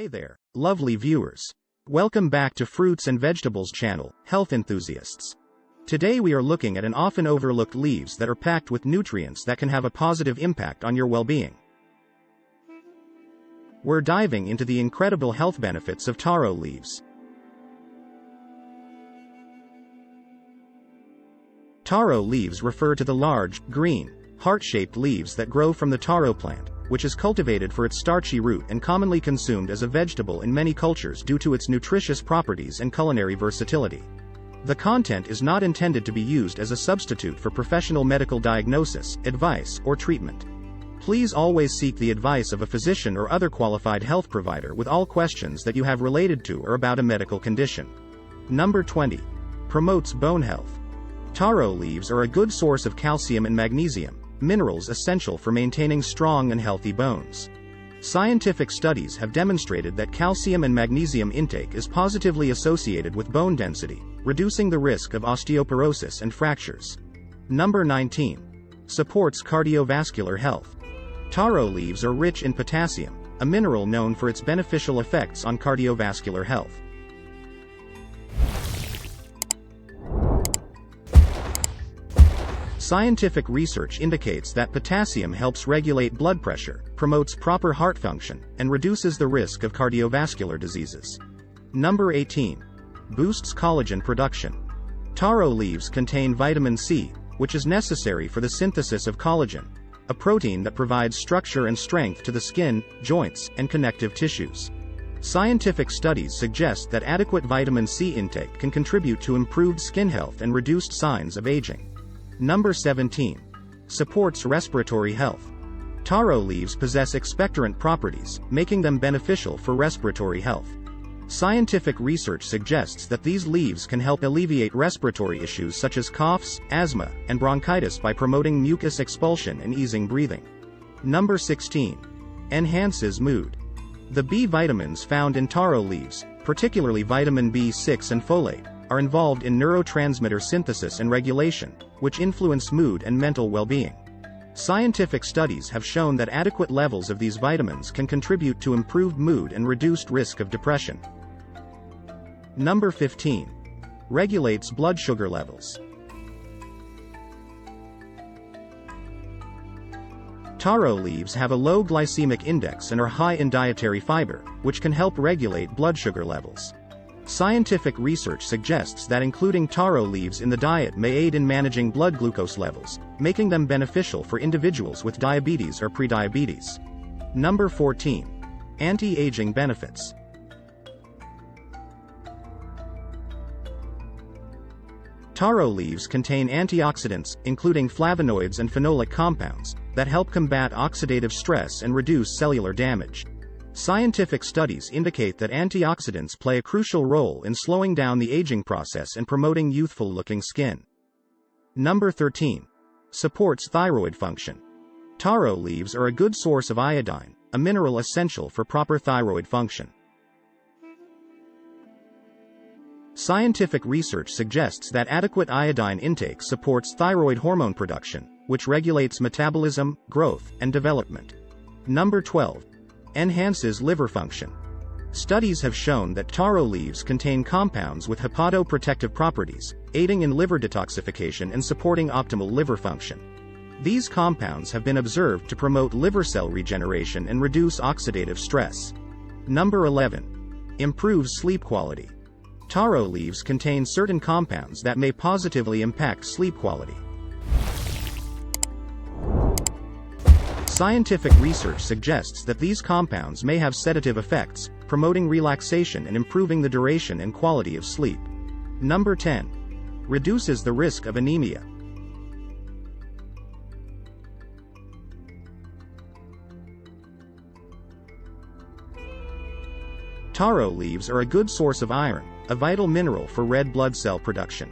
there, lovely viewers. Welcome back to Fruits and Vegetables channel, health enthusiasts. Today we are looking at an often overlooked leaves that are packed with nutrients that can have a positive impact on your well-being. We're diving into the incredible health benefits of taro leaves. Taro leaves refer to the large, green, heart-shaped leaves that grow from the taro plant, which is cultivated for its starchy root and commonly consumed as a vegetable in many cultures due to its nutritious properties and culinary versatility. The content is not intended to be used as a substitute for professional medical diagnosis, advice, or treatment. Please always seek the advice of a physician or other qualified health provider with all questions that you have related to or about a medical condition. Number 20. Promotes bone health. Taro leaves are a good source of calcium and magnesium, minerals essential for maintaining strong and healthy bones. Scientific studies have demonstrated that calcium and magnesium intake is positively associated with bone density, reducing the risk of osteoporosis and fractures. Number 19. Supports cardiovascular health. Taro leaves are rich in potassium, a mineral known for its beneficial effects on cardiovascular health. Scientific research indicates that potassium helps regulate blood pressure, promotes proper heart function, and reduces the risk of cardiovascular diseases. Number 18. Boosts collagen production. Taro leaves contain vitamin C, which is necessary for the synthesis of collagen, a protein that provides structure and strength to the skin, joints, and connective tissues. Scientific studies suggest that adequate vitamin C intake can contribute to improved skin health and reduced signs of aging. Number 17. Supports respiratory health. Taro leaves possess expectorant properties, making them beneficial for respiratory health. Scientific research suggests that these leaves can help alleviate respiratory issues such as coughs, asthma, and bronchitis by promoting mucus expulsion and easing breathing. Number 16. Enhances mood. The B vitamins found in taro leaves, particularly vitamin B6 and folate, are involved in neurotransmitter synthesis and regulation, which influence mood and mental well-being. Scientific studies have shown that adequate levels of these vitamins can contribute to improved mood and reduced risk of depression. Number 15. Regulates blood sugar levels. Taro leaves have a low glycemic index and are high in dietary fiber, which can help regulate blood sugar levels. Scientific research suggests that including taro leaves in the diet may aid in managing blood glucose levels, making them beneficial for individuals with diabetes or prediabetes. Number 14. Anti-aging benefits. Taro leaves contain antioxidants, including flavonoids and phenolic compounds, that help combat oxidative stress and reduce cellular damage. Scientific studies indicate that antioxidants play a crucial role in slowing down the aging process and promoting youthful-looking skin. Number 13. Supports thyroid function. Taro leaves are a good source of iodine, a mineral essential for proper thyroid function. Scientific research suggests that adequate iodine intake supports thyroid hormone production, which regulates metabolism, growth, and development. Number 12. Enhances liver function. Studies have shown that taro leaves contain compounds with hepatoprotective properties, aiding in liver detoxification and supporting optimal liver function. These compounds have been observed to promote liver cell regeneration and reduce oxidative stress. Number 11. Improves sleep quality. Taro leaves contain certain compounds that may positively impact sleep quality. Scientific research suggests that these compounds may have sedative effects, promoting relaxation and improving the duration and quality of sleep. Number 10. Reduces the risk of anemia. Taro leaves are a good source of iron, a vital mineral for red blood cell production.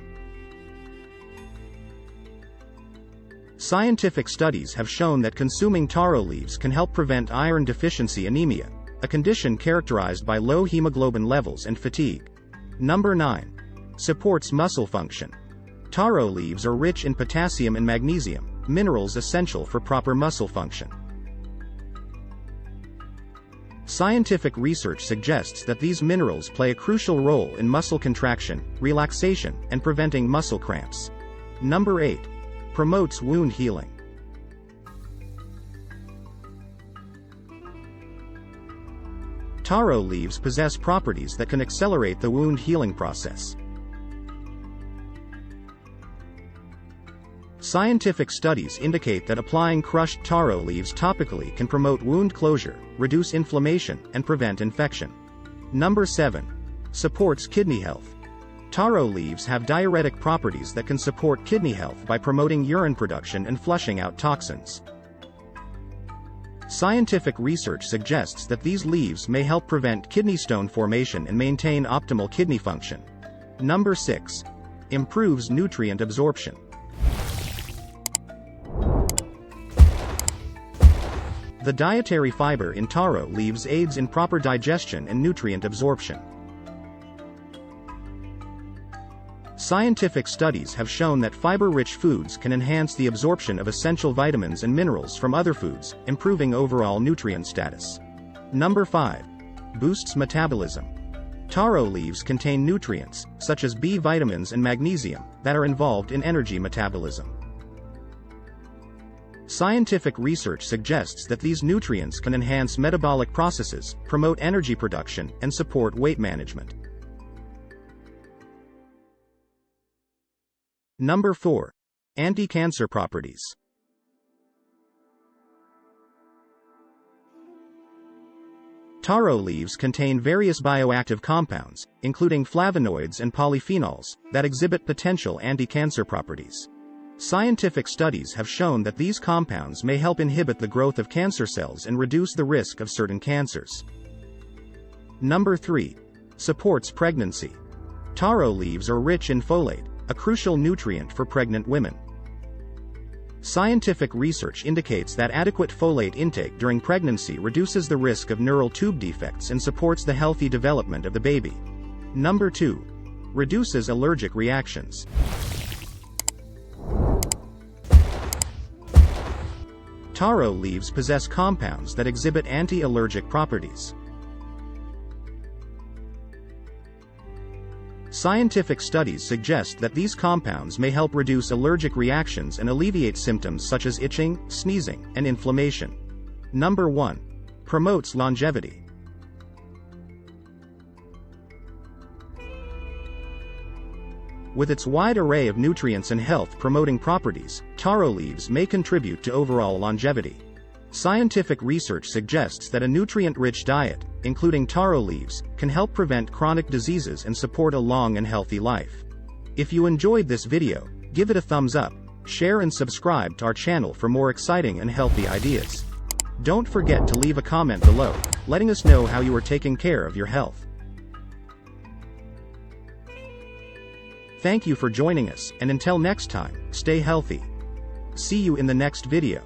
Scientific studies have shown that consuming taro leaves can help prevent iron deficiency anemia, a condition characterized by low hemoglobin levels and fatigue. Number 9. Supports muscle function. Taro leaves are rich in potassium and magnesium, minerals essential for proper muscle function. Scientific research suggests that these minerals play a crucial role in muscle contraction, relaxation, and preventing muscle cramps. Number 8. Promotes wound healing. Taro leaves possess properties that can accelerate the wound healing process. Scientific studies indicate that applying crushed taro leaves topically can promote wound closure, reduce inflammation, and prevent infection. Number 7. Supports kidney health. Taro leaves have diuretic properties that can support kidney health by promoting urine production and flushing out toxins. Scientific research suggests that these leaves may help prevent kidney stone formation and maintain optimal kidney function. Number 6. Improves nutrient absorption. The dietary fiber in taro leaves aids in proper digestion and nutrient absorption. Scientific studies have shown that fiber-rich foods can enhance the absorption of essential vitamins and minerals from other foods, improving overall nutrient status. Number 5. Boosts metabolism. Taro leaves contain nutrients, such as B vitamins and magnesium, that are involved in energy metabolism. Scientific research suggests that these nutrients can enhance metabolic processes, promote energy production, and support weight management. Number 4. Anti-cancer properties. Taro leaves contain various bioactive compounds, including flavonoids and polyphenols, that exhibit potential anti-cancer properties. Scientific studies have shown that these compounds may help inhibit the growth of cancer cells and reduce the risk of certain cancers. Number 3. Supports pregnancy. Taro leaves are rich in folate, a crucial nutrient for pregnant women. Scientific research indicates that adequate folate intake during pregnancy reduces the risk of neural tube defects and supports the healthy development of the baby. Number 2. Reduces allergic reactions. Taro leaves possess compounds that exhibit anti-allergic properties. Scientific studies suggest that these compounds may help reduce allergic reactions and alleviate symptoms such as itching, sneezing, and inflammation. Number 1. Promotes longevity. With its wide array of nutrients and health-promoting properties, taro leaves may contribute to overall longevity. Scientific research suggests that a nutrient-rich diet, including taro leaves, can help prevent chronic diseases and support a long and healthy life. If you enjoyed this video, give it a thumbs up, share and subscribe to our channel for more exciting and healthy ideas. Don't forget to leave a comment below, letting us know how you are taking care of your health. Thank you for joining us, and until next time, stay healthy. See you in the next video.